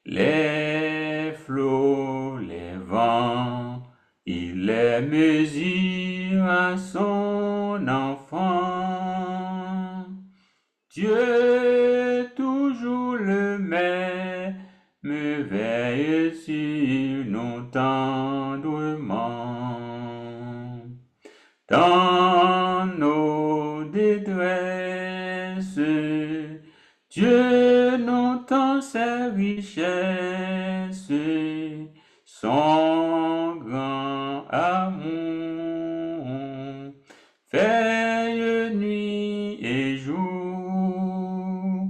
Les flots, les vents, il les mesure à son enfant. Dieu, toujours le même, veille sur nous tendrement. Dans nos détresses, Dieu nous tend ses richesses, son grand amour, veille nuit et jour,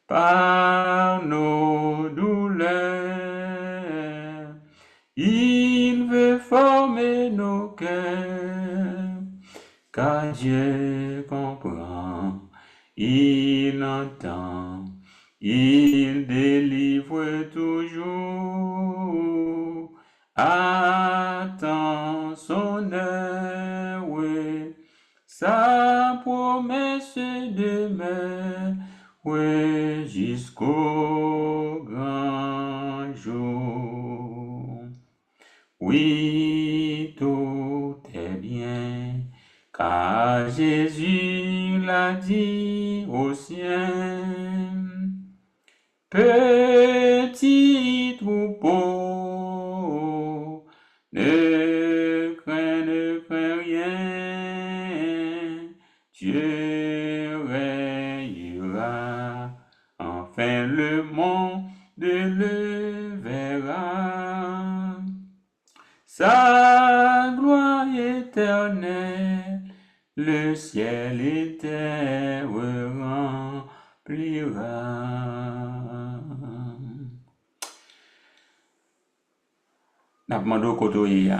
par nos douleurs, il veut former nos cœurs, car Dieu comprend, il entend, il délivre toujours. Attends son heure, oui, sa promesse demeure, oui, jusqu'au grand jour. Oui, tout est bien, car Jésus l'a dit aux siens. Petit troupeau, ne crains rien, Dieu rayera, enfin le monde le verra. Sa gloire éternelle, le ciel et terre remplira. N'a demandé au Kotoye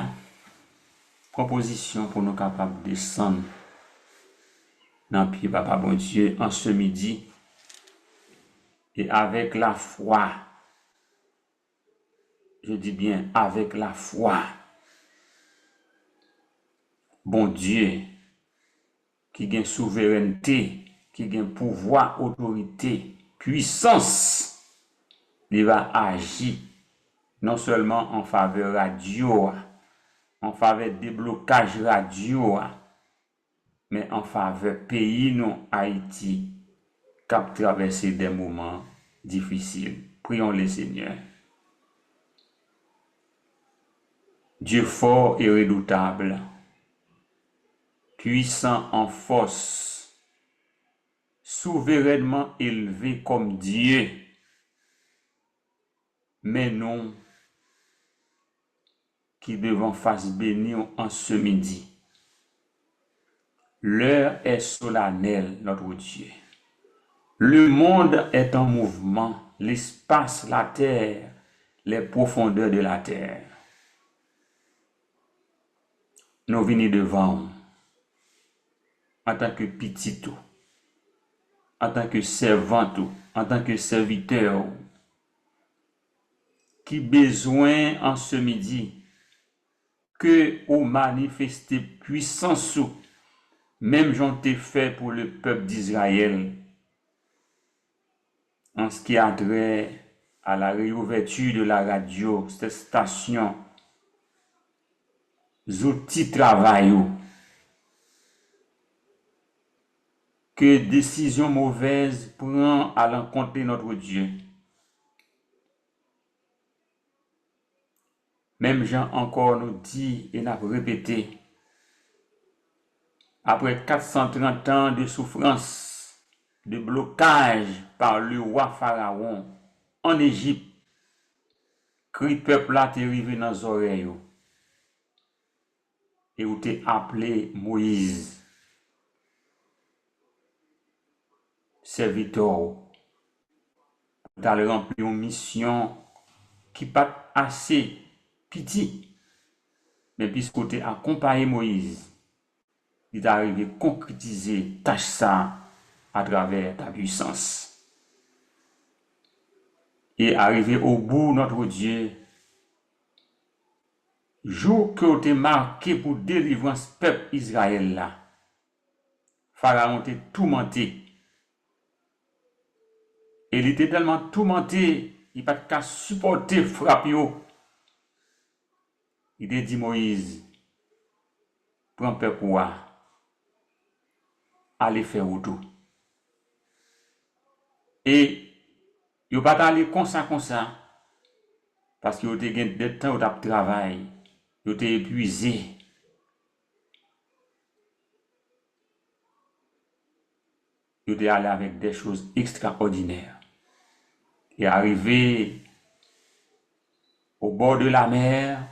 proposition pour nous capables de descendre dans le pied Papa bon Dieu en ce midi et avec la foi, je dis bien avec la foi, bon Dieu qui gagne souveraineté, qui gagne pouvoir, autorité, puissance, il va agir non seulement en faveur radio, en faveur déblocage radio, mais en faveur pays non Haïti qui a traversé des moments difficiles. Prions le Seigneur. Dieu fort et redoutable, puissant en force, souverainement élevé comme Dieu, mais non qui devons face bénir en ce midi. L'heure est solennelle, notre Dieu. Le monde est en mouvement, l'espace, la terre, les profondeurs de la terre. Nous venons devant, en tant que petit, en tant que servant, en tant que serviteur, qui besoin en ce midi que vous manifestez puissance, même j'en t'ai fait pour le peuple d'Israël, en ce qui a trait à la réouverture de la radio, cette station, outils travail, que décision mauvaise prend à l'encontre de notre Dieu. Même Jean encore nous dit et n'a répété, après 430 ans de souffrance, de blocage par le roi Pharaon en Égypte, cri peuple là t'est arrivé dans les oreilles et où t'es appelé Moïse, serviteur, t'as rempli une mission qui pas assez petit, mais puisque t'es accompagné Moïse, il est arrivé à concrétiser tâche ça à travers ta puissance. Et arrivé au bout, notre Dieu, jour que tu es marqué pour délivrance peuple Israël là, Pharaon était tourmenté. Et il était tellement tourmenté, il n'a pas qu'à supporter frappe. Il a dit Moïse, prends peuple pour aller faire tout. Et il n'a pas allé comme ça, parce qu'il a eu des temps où il a travaillé, il a été épuisé. Il est allé avec des choses extraordinaires. Il est arrivé au bord de la mer,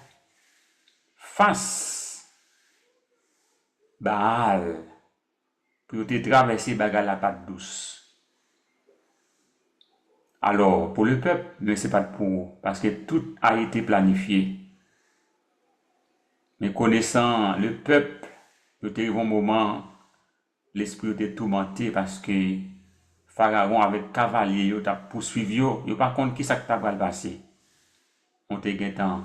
face Baal, pour te traverser la pâte douce. Alors, pour le peuple, mais ce n'est pas pour, parce que tout a été planifié. Mais connaissant le peuple, il y a eu un moment, l'esprit était tourmenté parce que Pharaon avec cavalier, il a poursuivi, il n'a pas compte qui ça va le passer. On te gain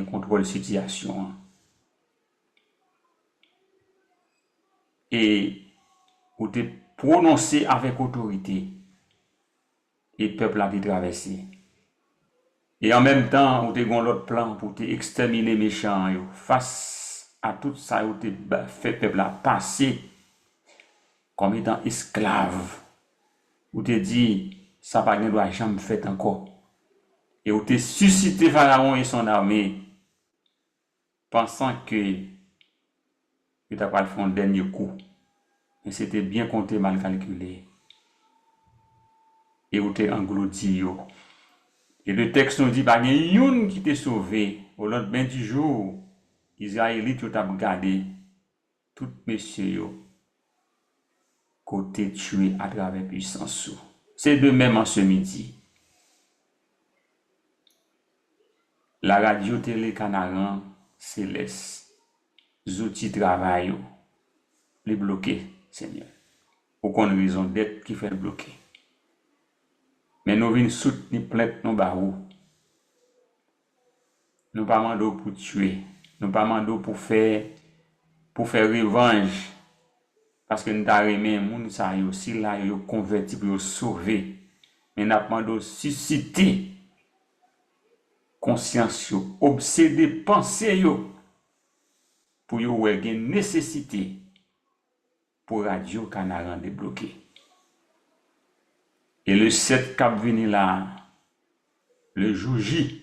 contrôle de situation. Et on te prononcé avec autorité. Et le peuple a été traversé. Et en même temps, on te gon l'autre plan pour te exterminer les méchants. Face à tout ça, on te fait peuple a passer comme étant esclave. On te dit, ça ne doit jamais faire encore. Et on te suscité Pharaon et son armée, pensant que il t'a pas fait un dernier coup. Mais c'était bien compté, mal calculé. Et on te englouti. Et le texte nous dit, il y a une qui t'a sauvé. Au lendemain du jour, Israélites ont gardé tout messieurs côté tué à travers puissance. C'est de même en ce midi. La radio télé Canaran céleste, outils travail, les bloquer, Seigneur. Aucune raison d'être qui fait le bloquer. Mais nous venons soutenir plainte nos barreaux. Nous pas mandons pour tuer, nous pas mandons pour faire revanche. Parce que nous avons aimé les gens qui aussi là, ils ont converti pour sauver. Mais nous avons susciter conscience, obséder pensée pour y avoir une nécessité pour Radio Canaran débloquer. Et le 7 cap venu là, le jour J,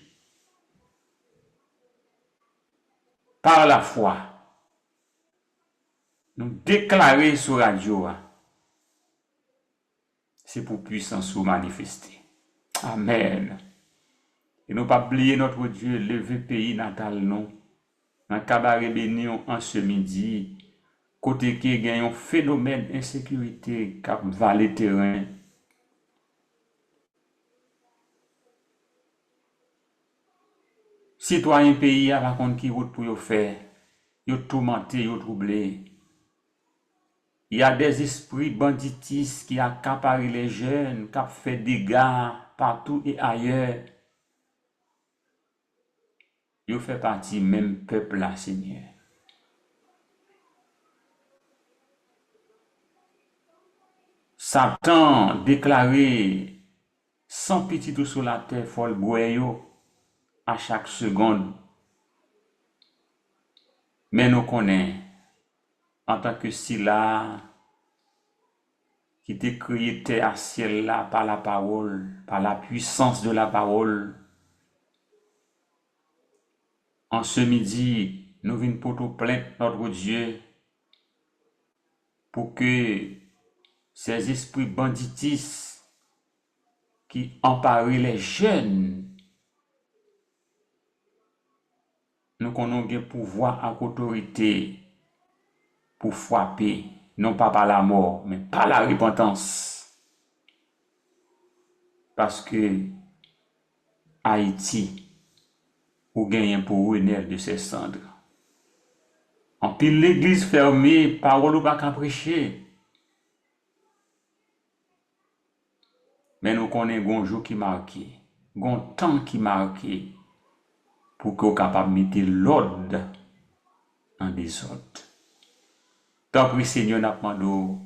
par la foi, nous déclarer sur radio, c'est pour puissance ou manifester. Amen. Et nous pas oublier notre Dieu, lever pays natal non. Dans cabaret béni en ce midi, côté qui gagne un phénomène d'insécurité qui va le terrain. Citoyens pays à contre qui route pour faire, yo tourmenté, yo troublé. Il y a des esprits banditistes qui accaparent les jeunes, qui fait des dégâts partout et ailleurs. Yo fait partie même peuple là, Seigneur. Satan déclaré sans pitié tout sur la terre, folle boyo à chaque seconde. Mais nous connaissons en tant que Sila, qui t'a créé terre à ciel là par la parole, par la puissance de la parole. En ce midi, nous venons pour te plaindre, notre Dieu, pour que ces esprits banditistes qui emparent les jeunes, nous connaissons un pouvoir à autorité pour frapper, non pas par la mort, mais par la repentance. Parce que Haïti, ou gagne pour renaître de ses cendres. En pile l'église fermée, parole ou pas qu'à prêcher. Mais nous connaissons un jour qui marqué, un temps qui marqué, pour qu'on soit capable de mettre l'ordre en désordre. Tant que Seigneur n'a pas demandé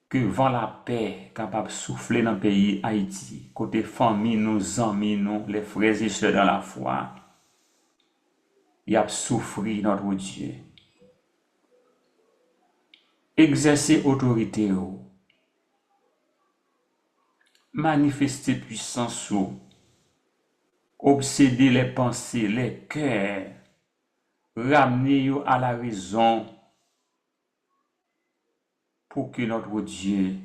que vent la paix capable de souffler dans le pays Haïti, côté famille, nos amis, nous, les frères et sœurs dans la foi, il a souffert notre Dieu. Exercer autorité, manifester puissance, obséder les pensées, les cœurs, ramener à la raison pour que notre Dieu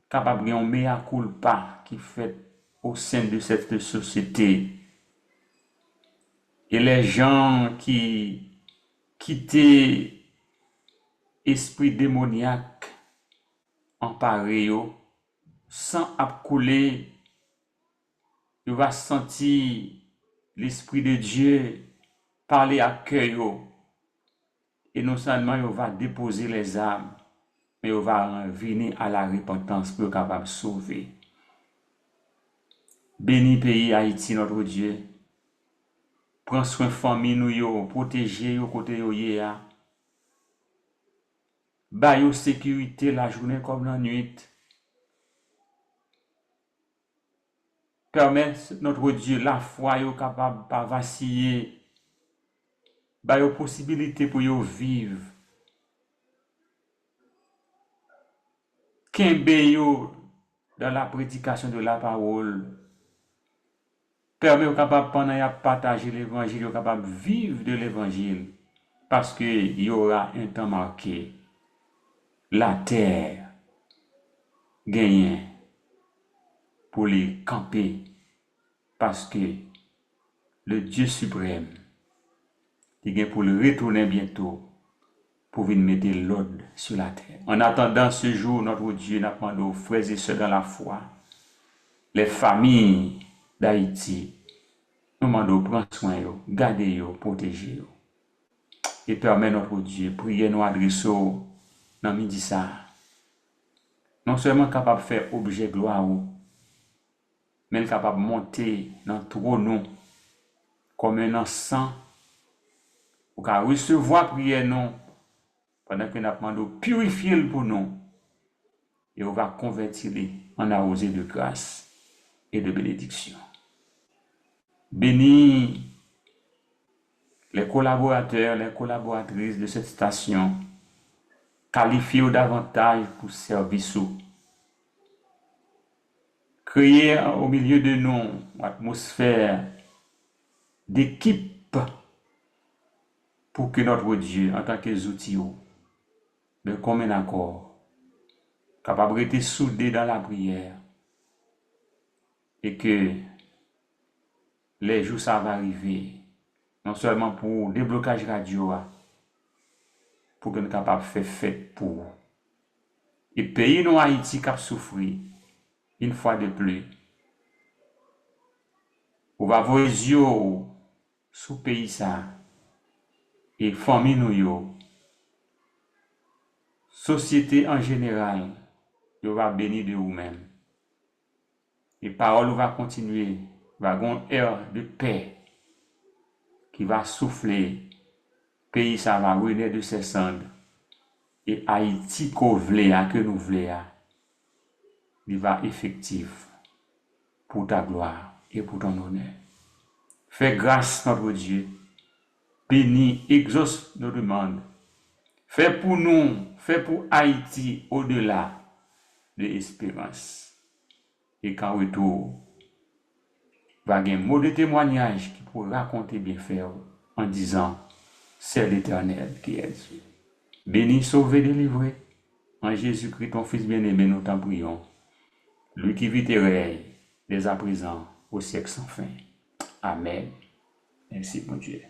capable de un mea culpa qui fait au sein de cette société. Et les gens qui quittent esprit démoniaque emparé sans couler, il va sentir l'esprit de Dieu parler à cœur et non seulement il va déposer les âmes, mais il va venir à la repentance pour être capable de sauver. Béni pays Haïti, notre Dieu. Prends soin de famille nous, protégez yo côté yo yéa. Ba yo sécurité la journée comme la nuit. Permet notre Dieu la foi yo capable pas vaciller. Ba yo possibilité pour yo vivre. Kembe yo dans la prédication de la parole. Permet aux capables pendant à partager l'évangile, aux capables vivre de l'évangile, parce que il y aura un temps marqué. La terre gagne pour les camper, parce que le Dieu suprême, il gagne pour le retourner bientôt, pour venir mettre l'ordre sur la terre. En attendant ce jour, notre Dieu n'a pas nos frères et sœurs dans la foi, les familles d'Haïti. Nous demandons prendre soin, garder, protéger. Et permet notre Dieu, prier nous adresser dans midi ça. Non seulement capable de faire objet gloire, mais capable de monter dans le trône comme un encens. Pour recevoir prière nous, pendant que nous demandons purifier pour nous. Et on va convertir en arrosé de grâce et de bénédiction. Bénis les collaborateurs, les collaboratrices de cette station, qualifiés davantage pour service. Créer au milieu de nous une atmosphère d'équipe pour que notre Dieu, en tant que outils, de commun accord, capable d'être soudé dans la prière et que les jours ça va arriver, non seulement pour déblocage radio, pour que nous soyons capables de faire fête pour. Et pays nous Haïti qui a souffert, une fois de plus, on va voir les yeux sous pays ça, et famille nous, société en général, on va bénir de vous-même. Et parole va continuer, va avoir une ère de paix qui va souffler, pays ça va renaître de ses cendres. Et Haïti que nous voulons, il va effectif pour ta gloire et pour ton honneur. Fais grâce, notre Dieu. Bénis, exauce nos demandes. Fais pour nous fait pour Haïti au-delà de l'espérance. Et qu'en retour, va y avoir un mot de témoignage qui pourra raconter bien faire en disant, c'est l'Éternel qui est Dieu. Béni, sauvé, délivré, en Jésus-Christ, ton Fils bien-aimé, nous t'en prions. Lui qui vit et règne dès à présent au siècle sans fin. Amen. Merci, mon Dieu.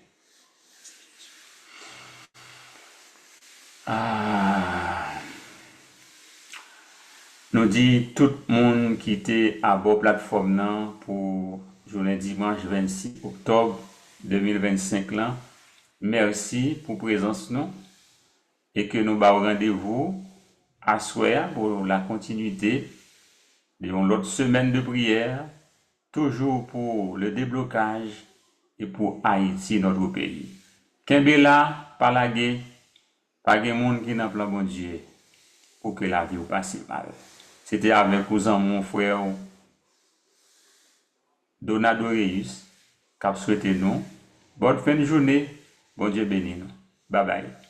Nous dit tout le monde qui était à bord plateforme là pour journée dimanche 26 octobre 2025 là. Merci pour présence nous et que nous avons rendez-vous à soir pour la continuité de l'autre semaine de prière, toujours pour le déblocage et pour Haïti, notre pays. Kembela, palage, pas de monde qui n'a pas bon Dieu pour que la vie passe mal. C'était avec mon frère Donado Reus, qui a souhaité nous bonne fin de journée. Bon Dieu bénisse nous. Bye bye.